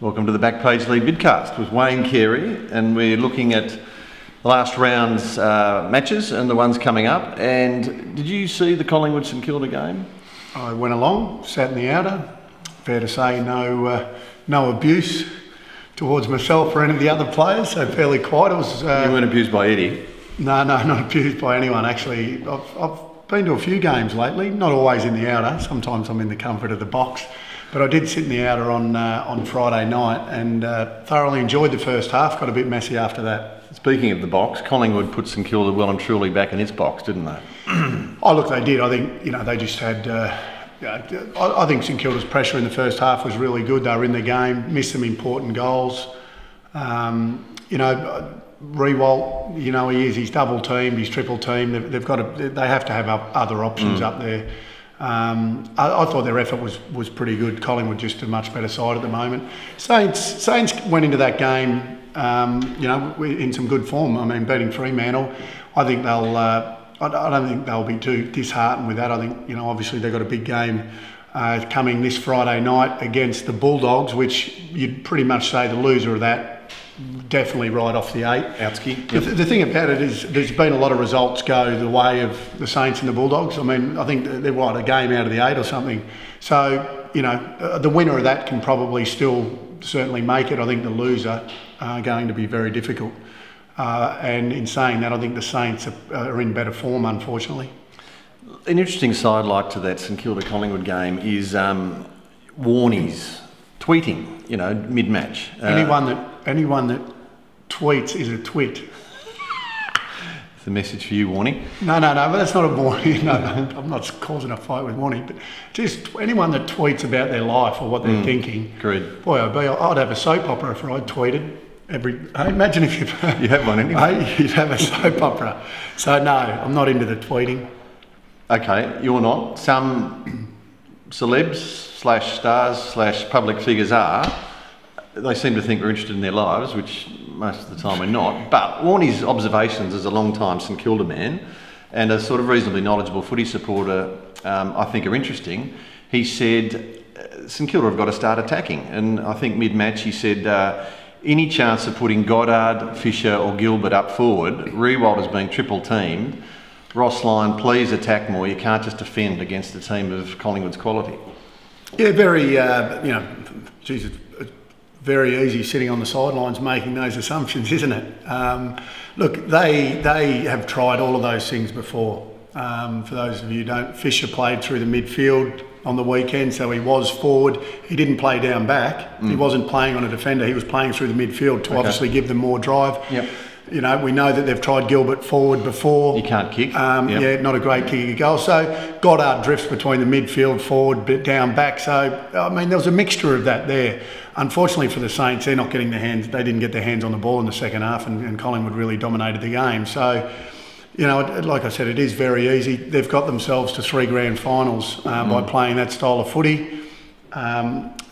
Welcome to the Backpage Lead Vidcast with Wayne Carey, and we're looking at the last round's matches and the ones coming up. And did you see the Collingwood St Kilda game? I went along, sat in the outer. Fair to say, no abuse towards myself or any of the other players, so fairly quiet. It was. You weren't abused by Eddie? No, not abused by anyone. Actually, I've been to a few games lately. Not always in the outer. Sometimes I'm in the comfort of the box. But I did sit in the outer on Friday night and thoroughly enjoyed the first half. Got a bit messy after that. Speaking of the box, Collingwood put St Kilda well and truly back in its box, didn't they? Oh, look, they did. I think they just had. I think St Kilda's pressure in the first half was really good. They were in the game, missed some important goals. Rewalt, he's double teamed, he's triple teamed. They have to have other options up there. I thought their effort was pretty good. Collingwood just a much better side at the moment. Saints went into that game, in some good form. I mean, beating Fremantle. I think they'll. I don't think they'll be too disheartened with that. I think obviously they've got a big game coming this Friday night against the Bulldogs, which you'd pretty much say the loser of that. Definitely right off the 8. Outski. Yep. The thing about it is there's been a lot of results go the way of the Saints and the Bulldogs. I mean, I think they're a game out of the 8 or something. So, the winner of that can probably still certainly make it. I think the loser are going to be very difficult. And in saying that, I think the Saints are in better form, unfortunately. An interesting sidelight to that St Kilda Collingwood game is Warnie's tweeting, mid-match. Anyone that tweets is a twit. It's a message for you, Warnie. No, but that's not a Warnie. No, I'm not causing a fight with Warnie. But just anyone that tweets about their life or what they're thinking. Agreed. Boy, I'd have a soap opera if I tweeted. Imagine if you have one anyway. You'd have a soap opera. So no, I'm not into the tweeting. Okay, you're not. Some celebs/stars/public figures are. They seem to think we're interested in their lives, which most of the time we're not. But Warnie's observations as a long-time St Kilda man and a sort of reasonably knowledgeable footy supporter, I think are interesting. He said St Kilda have got to start attacking, and I think mid-match he said any chance of putting Goddard, Fisher or Gilbert up forward, Rewalt is being triple teamed. Ross Lyon, please attack more. You can't just defend against a team of Collingwood's quality. Yeah, very, it's very easy sitting on the sidelines making those assumptions, isn't it? Look, they have tried all of those things before. For those of you who don't, Fisher played through the midfield on the weekend, so he was forward. He didn't play down back. He wasn't playing on a defender. He was playing through the midfield to obviously give them more drive. Yep. We know that they've tried Gilbert forward before. He can't kick. Yeah, not a great kicking goal. So Goddard drifts between the midfield, forward, bit down, back. So, I mean, there was a mixture of that there. Unfortunately for the Saints, they're not getting their hands. They didn't get their hands on the ball in the second half, and Collingwood really dominated the game. So, like I said, it is very easy. They've got themselves to 3 grand finals by playing that style of footy.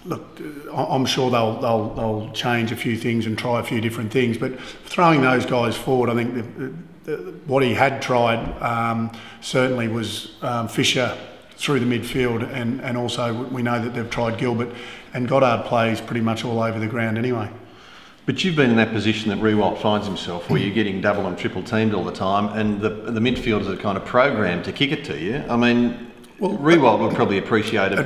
Look, I'm sure they'll change a few things and try a few different things, but throwing those guys forward, I think what he had tried certainly was Fisher through the midfield, and also we know that they've tried Gilbert, and Goddard plays pretty much all over the ground anyway. But you've been in that position that Rewalt finds himself, where you're getting double and triple teamed all the time, and the midfielders are kind of programmed to kick it to you. I mean, Rewalt would probably appreciate it.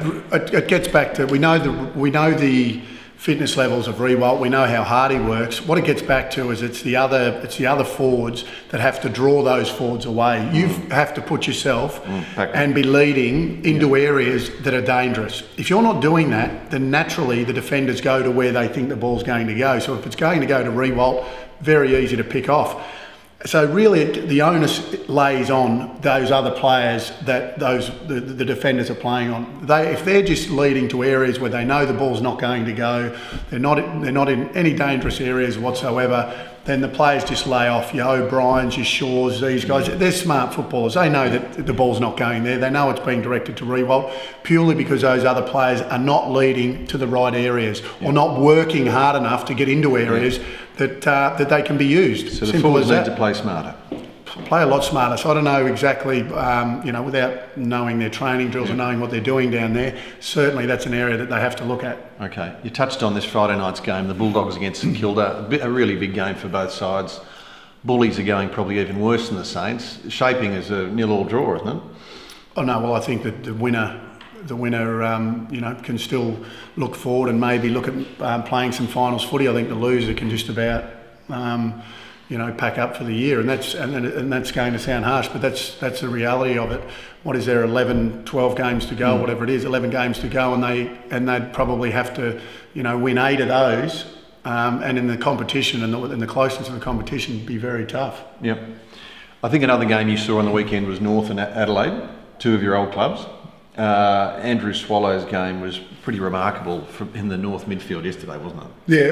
It gets back to we know the fitness levels of Rewalt. We know how hard he works. What it gets back to is it's the other forwards that have to draw those forwards away. You have to put yourself and be leading into areas that are dangerous. If you're not doing that, then naturally the defenders go to where they think the ball's going to go. So if it's going to go to Rewalt, very easy to pick off. So really, the onus lays on those other players that the defenders are playing on. If they're just leading to areas where they know the ball's not going to go, they're not in any dangerous areas whatsoever, then the players just lay off. Your O'Briens, your Shaws, these guys. They're smart footballers. They know that the ball's not going there. They know it's being directed to Rewalt purely because those other players are not leading to the right areas or not working hard enough to get into areas that they can be used. So the forwards need to play smarter. play a lot smarter. So I don't know exactly, without knowing their training drills and knowing what they're doing down there, certainly that's an area that they have to look at. Okay, you touched on this Friday night's game, the Bulldogs against St Kilda, a really big game for both sides. Bullies are going probably even worse than the Saints, shaping as a 0-0 draw, isn't it? Oh no, well I think that the winner can still look forward and maybe look at playing some finals footy. I think the loser can just about pack up for the year, and that's going to sound harsh, but that's the reality of it. What is there, 11, 12 games to go, whatever it is, 11 games to go, and they'd probably have to win 8 of those, and in the competition and the closeness of the competition be very tough. Yep. I think another game you saw on the weekend was North and Adelaide, 2 of your old clubs. Andrew Swallow's game was pretty remarkable in the North midfield yesterday, wasn't it? Yeah,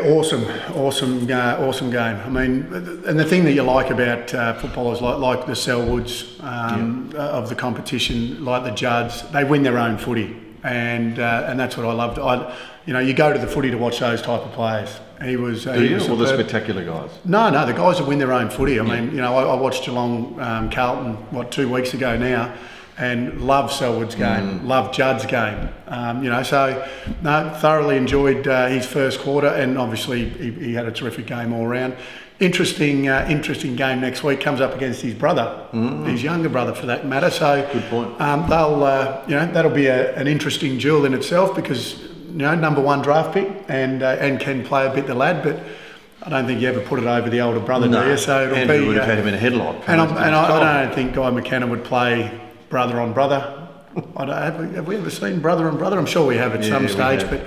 awesome game. I mean, and the thing that you like about footballers like the Selwoods of the competition, like the Judds, they win their own footy, and that's what I loved. You go to the footy to watch those type of players. He was. Do you? Or the spectacular guys? No, the guys that win their own footy. I mean, I watched Geelong Carlton 2 weeks ago now. And love Selwood's game, love Judd's game. Thoroughly enjoyed his first quarter, and obviously he had a terrific game all round. Interesting game next week. Comes up against his brother, his younger brother for that matter. So good point. That'll be an interesting duel in itself because number 1 draft pick and can play a bit the lad, but I don't think you ever put it over the older brother, do you? So it'll Andrew be. Would have had him in a headlock. And I don't think Guy McKenna would play brother on brother. Have we ever seen brother on brother? I'm sure we have at some stage, but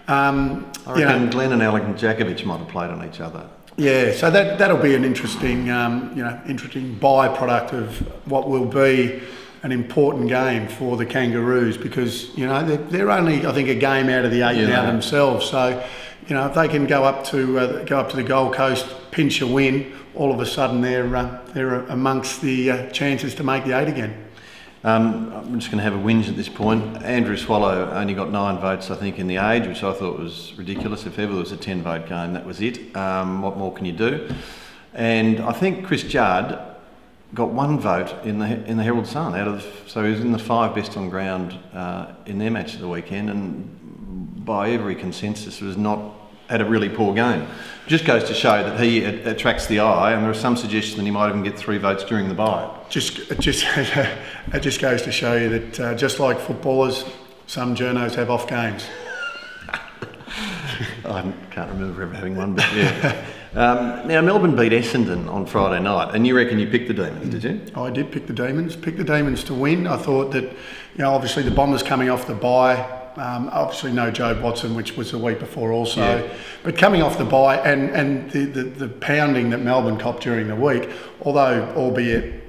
I reckon Glenn and Alec Jakovic might have played on each other. Yeah, so that'll be an interesting byproduct of what will be an important game for the Kangaroos because they're only I think a game out of the 8 now themselves. So if they can go up to the Gold Coast, pinch a win, all of a sudden they're amongst the chances to make the 8 again. I'm just going to have a whinge at this point. Andrew Swallow only got 9 votes, I think, in the Age, which I thought was ridiculous. If ever there was a 10-vote game, that was it. What more can you do? And I think Chris Judd got 1 vote in the Herald Sun so he was in the 5 best on ground in their match of the weekend, and by every consensus was not had a really poor game. Just goes to show that he attracts the eye, and there was some suggestion that he might even get 3 votes during the bye. It just goes to show you that just like footballers, some journos have off games. I can't remember ever having one, but yeah. Now Melbourne beat Essendon on Friday night, and you reckon you picked the Demons, did you? I did pick the Demons. Picked the Demons to win. I thought that, obviously the Bombers coming off the bye. Obviously no Joe Watson, which was the week before also, but coming off the bye and the pounding that Melbourne copped during the week, although albeit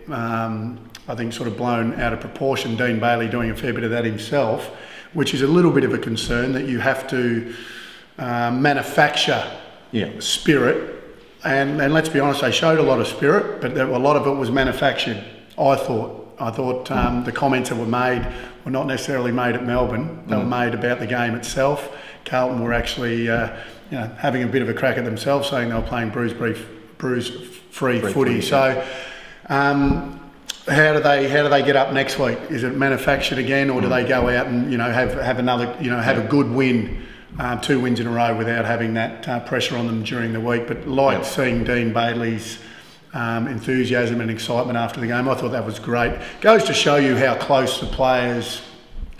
I think sort of blown out of proportion, Dean Bailey doing a fair bit of that himself, which is a little bit of a concern that you have to manufacture spirit, and let's be honest, they showed a lot of spirit, but a lot of it was manufactured, I thought the comments that were made were not necessarily made at Melbourne. They were made about the game itself. Carlton were actually, having a bit of a crack at themselves, saying they were playing bruise-free footy. So, how do they get up next week? Is it manufactured again, or do they go out and have another, have a good win, 2 wins in a row without having that pressure on them during the week? But seeing Dean Bailey's enthusiasm and excitement after the game, I thought that was great. Goes to show you how close the players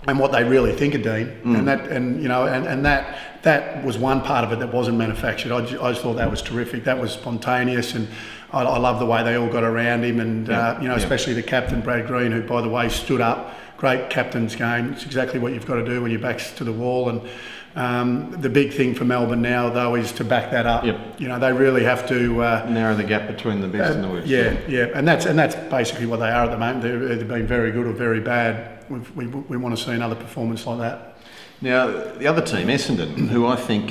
and what they really think of Dean, and that was one part of it that wasn't manufactured. I just thought that was terrific. That was spontaneous, and I love the way they all got around him, and especially the captain Brad Green, who by the way stood up. Great captain's game. It's exactly what you've got to do when your back's to the wall, and the big thing for Melbourne now, though, is to back that up. They really have to narrow the gap between the best and the worst. And that's basically what they are at the moment. They've either been very good or very bad. We want to see another performance like that. Now, the other team, Essendon, who I think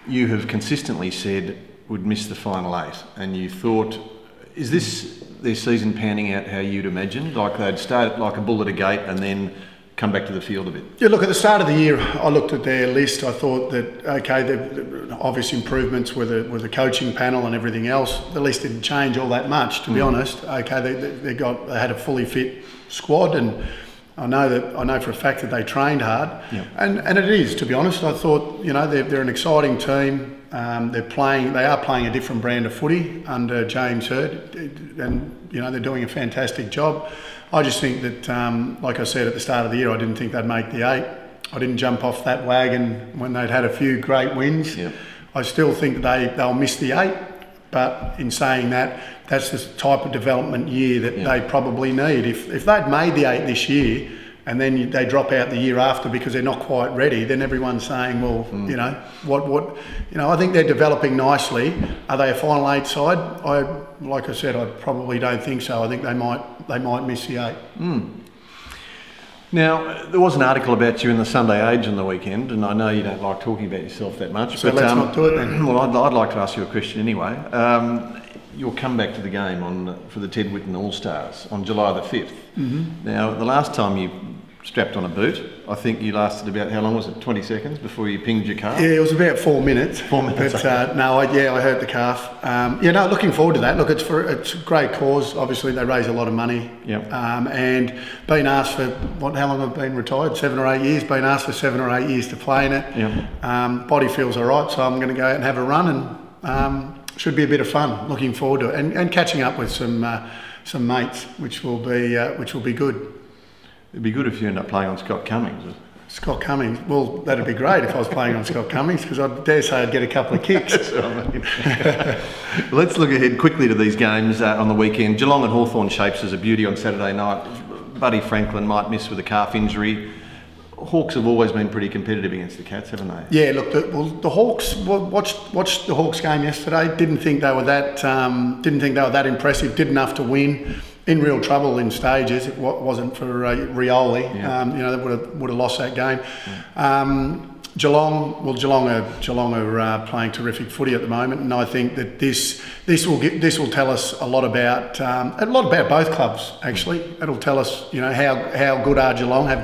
you have consistently said would miss the final 8, and you thought, is this their season panning out how you'd imagined? Like they'd start like a bull at a gate and then come back to the field a bit? Yeah, look, at the start of the year, I looked at their list. I thought that, okay, the obvious improvements were the coaching panel and everything else. The list didn't change all that much, to be honest. Okay, they had a fully fit squad, and I know for a fact that they trained hard, and it is, to be honest. I thought, they're an exciting team. They are playing a different brand of footy under James Hird, and they're doing a fantastic job. I just think that, like I said at the start of the year, I didn't think they'd make the 8. I didn't jump off that wagon when they'd had a few great wins. Yep. I still think they'll miss the 8, but in saying that, that's the type of development year that they probably need. If they'd made the 8 this year, and then they drop out the year after because they're not quite ready, then everyone's saying, well, I think they're developing nicely. Are they a final 8 side? Like I said, I probably don't think so. I think they might miss the 8. Now, there was an article about you in the Sunday Age on the weekend, and I know you don't like talking about yourself that much. So let's not do it then. Well, I'd like to ask you a question anyway. Your comeback to the game for the Ted Whitten All-Stars on July the 5th. Now, the last time you strapped on a boot, I think you lasted about, how long was it, 20 seconds before you pinged your calf? Yeah, it was about 4 minutes. 4 minutes. But I hurt the calf. Looking forward to that. Look, it's a great cause. Obviously, they raise a lot of money. Yep. And been asked for, how long I've been retired? 7 or 8 years. Been asked for 7 or 8 years to play in it. Yep. Body feels all right, so I'm going to go out and have a run, and should be a bit of fun. Looking forward to it, and catching up with some mates, which will be good. It'd be good if you end up playing on Scott Cummings. Scott Cummings? Well, that'd be great if I was playing on Scott Cummings, because I dare say I'd get a couple of kicks. That's what I mean. Let's look ahead quickly to these games on the weekend. Geelong and Hawthorn shapes as a beauty on Saturday night. Buddy Franklin might miss with a calf injury. Hawks have always been pretty competitive against the Cats, haven't they? Yeah, look, the Hawks, watched the Hawks game yesterday. Didn't think they were that impressive. Did enough to win. In real trouble in stages. It wasn't for Rioli. They would have lost that game. Geelong are playing terrific footy at the moment, and I think that this will tell us a lot about both clubs. Actually, it'll tell us how good are Geelong. Are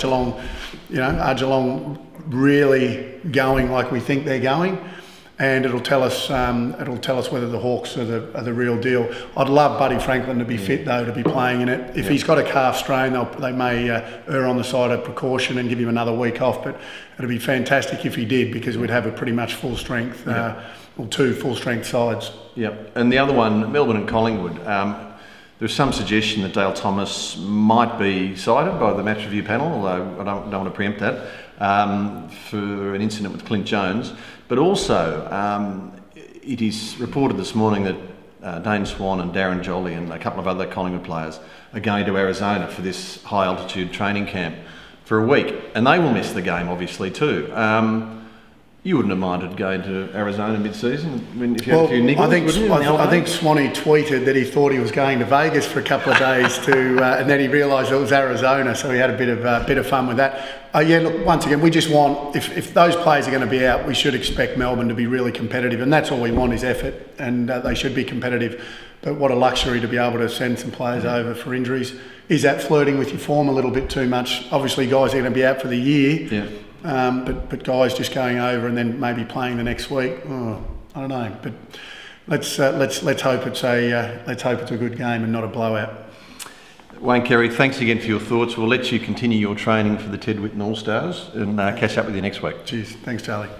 Geelong really going like we think they're going? And it'll tell us whether the Hawks are the real deal. I'd love Buddy Franklin to be fit though, to be playing in it. If he's got a calf strain, they may err on the side of precaution and give him another week off. But it'd be fantastic if he did, because we'd have a pretty much full strength, or 2 full strength sides. Yep. And the other one, Melbourne and Collingwood. There's some suggestion that Dale Thomas might be cited by the match review panel, although I don't want to preempt that, for an incident with Clint Jones. But also, it is reported this morning that Dane Swan and Darren Jolly and a couple of other Collingwood players are going to Arizona for this high altitude training camp for a week, and they will miss the game obviously too. You wouldn't have minded going to Arizona mid-season if you had a few niggles, I think Swanee tweeted that he thought he was going to Vegas for a couple of days and then he realised it was Arizona, so he had a bit of fun with that. Look, once again, we just want, if those players are going to be out, we should expect Melbourne to be really competitive, and that's all we want is effort, and they should be competitive. But what a luxury to be able to send some players over for injuries. Is that flirting with your form a little bit too much? Obviously, guys are going to be out for the year. Yeah. But guys just going over and then maybe playing the next week. I don't know. But let's hope it's a good game and not a blowout. Wayne Carey, thanks again for your thoughts. We'll let you continue your training for the Ted Whitten All-Stars and catch up with you next week. Cheers. Thanks, Charlie.